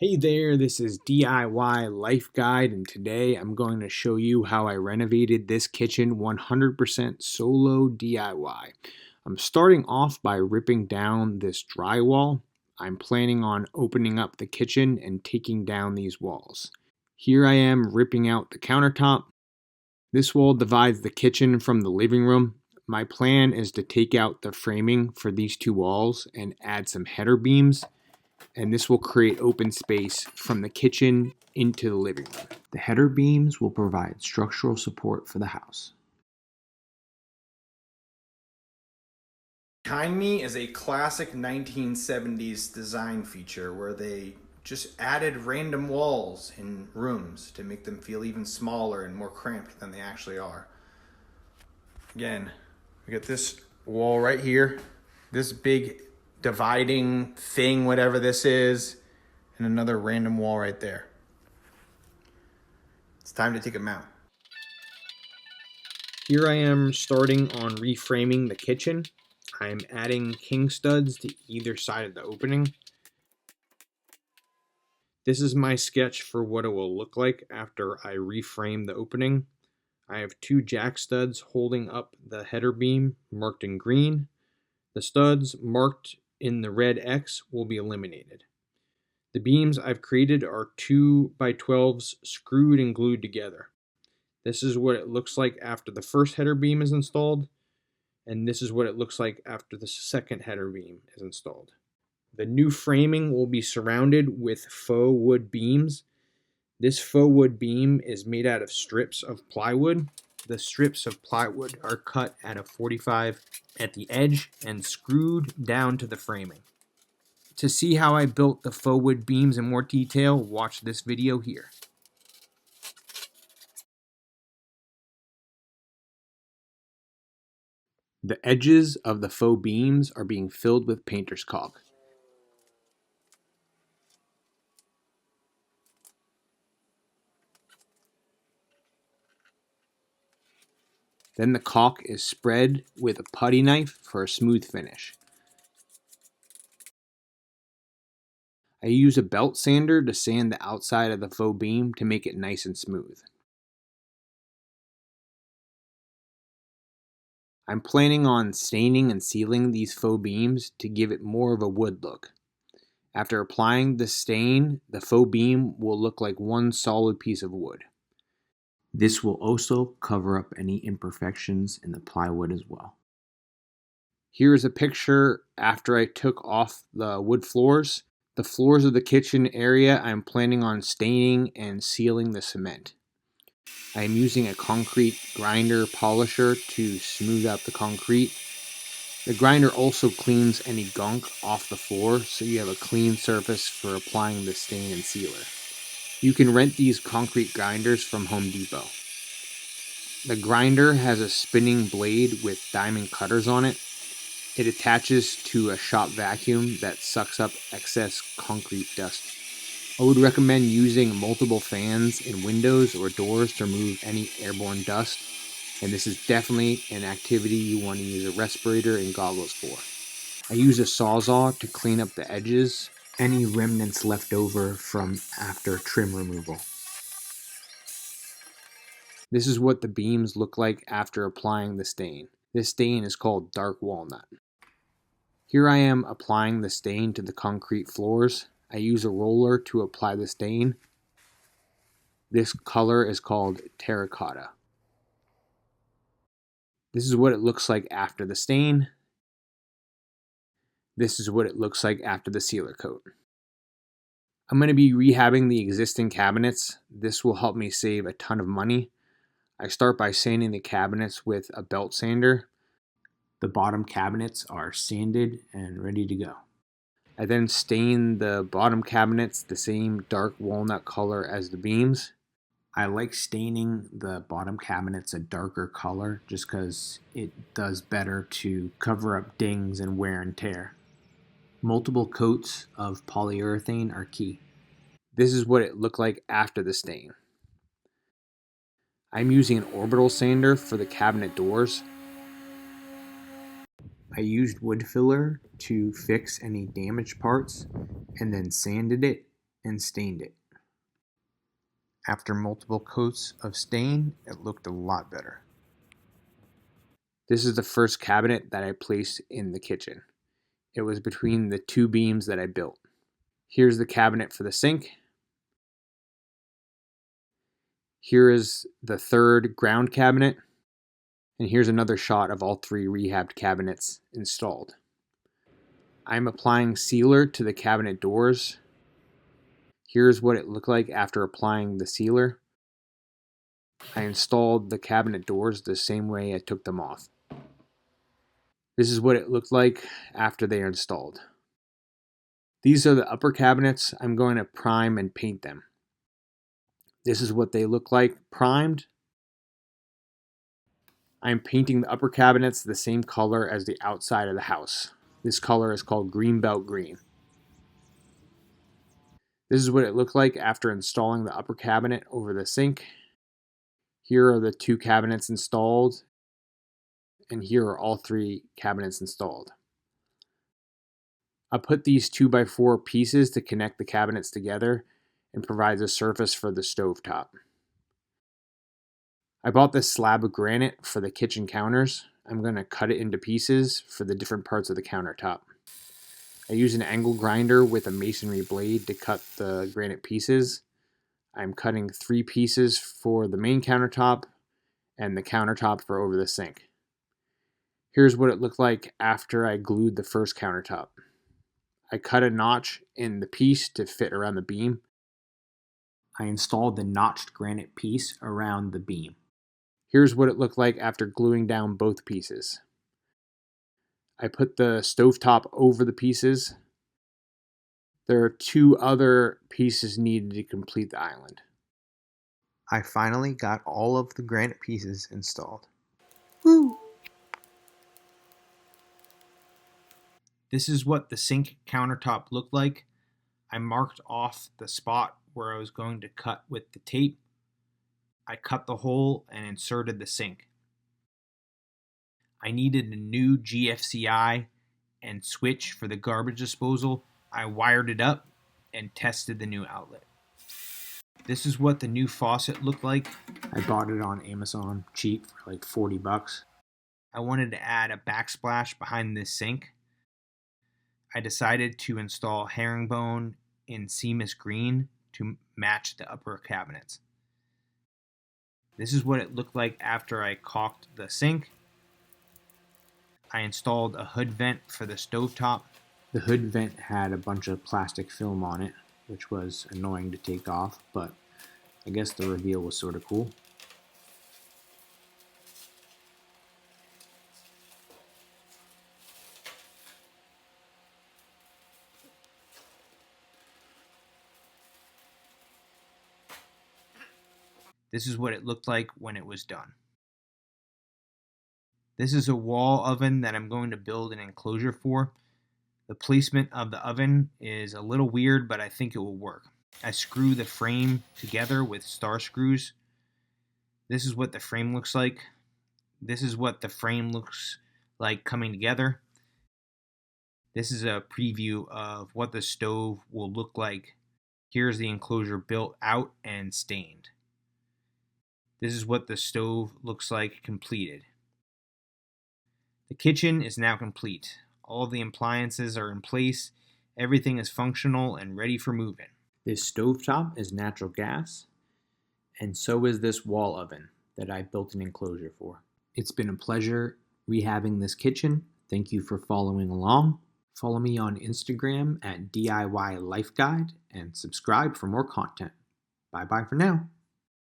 Hey there, this is DIY Life Guide, and today I'm going to show you how I renovated this kitchen 100% solo DIY. I'm starting off by ripping down this drywall. I'm planning on opening up the kitchen and taking down these walls. Here I am ripping out the countertop. This wall divides the kitchen from the living room. My plan is to take out the framing for these two walls and add some header beams, and this will create open space from the kitchen into the living room. The header beams will provide structural support for the house. Behind me is a classic 1970s design feature where they just added random walls in rooms to make them feel even smaller and more cramped than they actually are. Again, we got this wall right here, this big dividing thing, whatever this is, and another random wall right there. It's time to take them out. Here I am starting on reframing the kitchen. I'm adding king studs to either side of the opening. This is my sketch for what it will look like after I reframe the opening. I have two jack studs holding up the header beam marked in green. The studs marked in the red X will be eliminated. The beams I've created are 2x12s screwed and glued together. This is what it looks like after the first header beam is installed, and this is what it looks like after the second header beam is installed. The new framing will be surrounded with faux wood beams. This faux wood beam is made out of strips of plywood. The strips of plywood are cut at a 45 at the edge and screwed down to the framing. To see how I built the faux wood beams in more detail, watch this video here. The edges of the faux beams are being filled with painter's caulk. Then the caulk is spread with a putty knife for a smooth finish. I use a belt sander to sand the outside of the faux beam to make it nice and smooth. I'm planning on staining and sealing these faux beams to give it more of a wood look. After applying the stain, the faux beam will look like one solid piece of wood. This will also cover up any imperfections in the plywood as well. Here is a picture after I took off the wood floors. The floors of the kitchen area I'm planning on staining and sealing the cement. I am using a concrete grinder polisher to smooth out the concrete. The grinder also cleans any gunk off the floor, so you have a clean surface for applying the stain and sealer. You can rent these concrete grinders from Home Depot. The grinder has a spinning blade with diamond cutters on it. It attaches to a shop vacuum that sucks up excess concrete dust. I would recommend using multiple fans in windows or doors to remove any airborne dust, and this is definitely an activity you want to use a respirator and goggles for. I use a Sawzall to clean up the edges, any remnants left over from after trim removal. This is what the beams look like after applying the stain. This stain is called dark walnut. Here I am applying the stain to the concrete floors. I use a roller to apply the stain. This color is called terracotta. This is what it looks like after the stain. This is what it looks like after the sealer coat. I'm going to be rehabbing the existing cabinets. This will help me save a ton of money. I start by sanding the cabinets with a belt sander. The bottom cabinets are sanded and ready to go. I then stain the bottom cabinets the same dark walnut color as the beams. I like staining the bottom cabinets a darker color just because it does better to cover up dings and wear and tear. Multiple coats of polyurethane are key. This is what it looked like after the stain. I'm using an orbital sander for the cabinet doors. I used wood filler to fix any damaged parts and then sanded it and stained it. After multiple coats of stain, it looked a lot better. This is the first cabinet that I placed in the kitchen. It was between the two beams that I built. Here's the cabinet for the sink. Here is the third ground cabinet. And here's another shot of all three rehabbed cabinets installed. I'm applying sealer to the cabinet doors. Here's what it looked like after applying the sealer. I installed the cabinet doors the same way I took them off. This is what it looked like after they are installed. These are the upper cabinets. I'm going to prime and paint them. This is what they look like primed. I'm painting the upper cabinets the same color as the outside of the house. This color is called Greenbelt Green. This is what it looked like after installing the upper cabinet over the sink. Here are the two cabinets installed, and here are all three cabinets installed. I put these 2x4 pieces to connect the cabinets together and provides a surface for the stovetop. I bought this slab of granite for the kitchen counters. I'm going to cut it into pieces for the different parts of the countertop. I use an angle grinder with a masonry blade to cut the granite pieces. I'm cutting 3 pieces for the main countertop and the countertop for over the sink. Here's what it looked like after I glued the first countertop. I cut a notch in the piece to fit around the beam. I installed the notched granite piece around the beam. Here's what it looked like after gluing down both pieces. I put the stovetop over the pieces. There are 2 other pieces needed to complete the island. I finally got all of the granite pieces installed. Woo! This is what the sink countertop looked like. I marked off the spot where I was going to cut with the tape. I cut the hole and inserted the sink. I needed a new GFCI and switch for the garbage disposal. I wired it up and tested the new outlet. This is what the new faucet looked like. I bought it on Amazon cheap for like $40. I wanted to add a backsplash behind this sink. I decided to install herringbone in Seamus green to match the upper cabinets. This is what it looked like after I caulked the sink. I installed a hood vent for the stovetop. The hood vent had a bunch of plastic film on it, which was annoying to take off, but I guess the reveal was sort of cool. This is what it looked like when it was done. This is a wall oven that I'm going to build an enclosure for. The placement of the oven is a little weird, but I think it will work. I screw the frame together with star screws. This is what the frame looks like. This is what the frame looks like coming together. This is a preview of what the stove will look like. Here's the enclosure built out and stained. This is what the stove looks like completed. The kitchen is now complete. All of the appliances are in place. Everything is functional and ready for move-in. This stovetop is natural gas, and so is this wall oven that I built an enclosure for. It's been a pleasure rehabbing this kitchen. Thank you for following along. Follow me on Instagram at DIY Life Guide and subscribe for more content. Bye bye for now.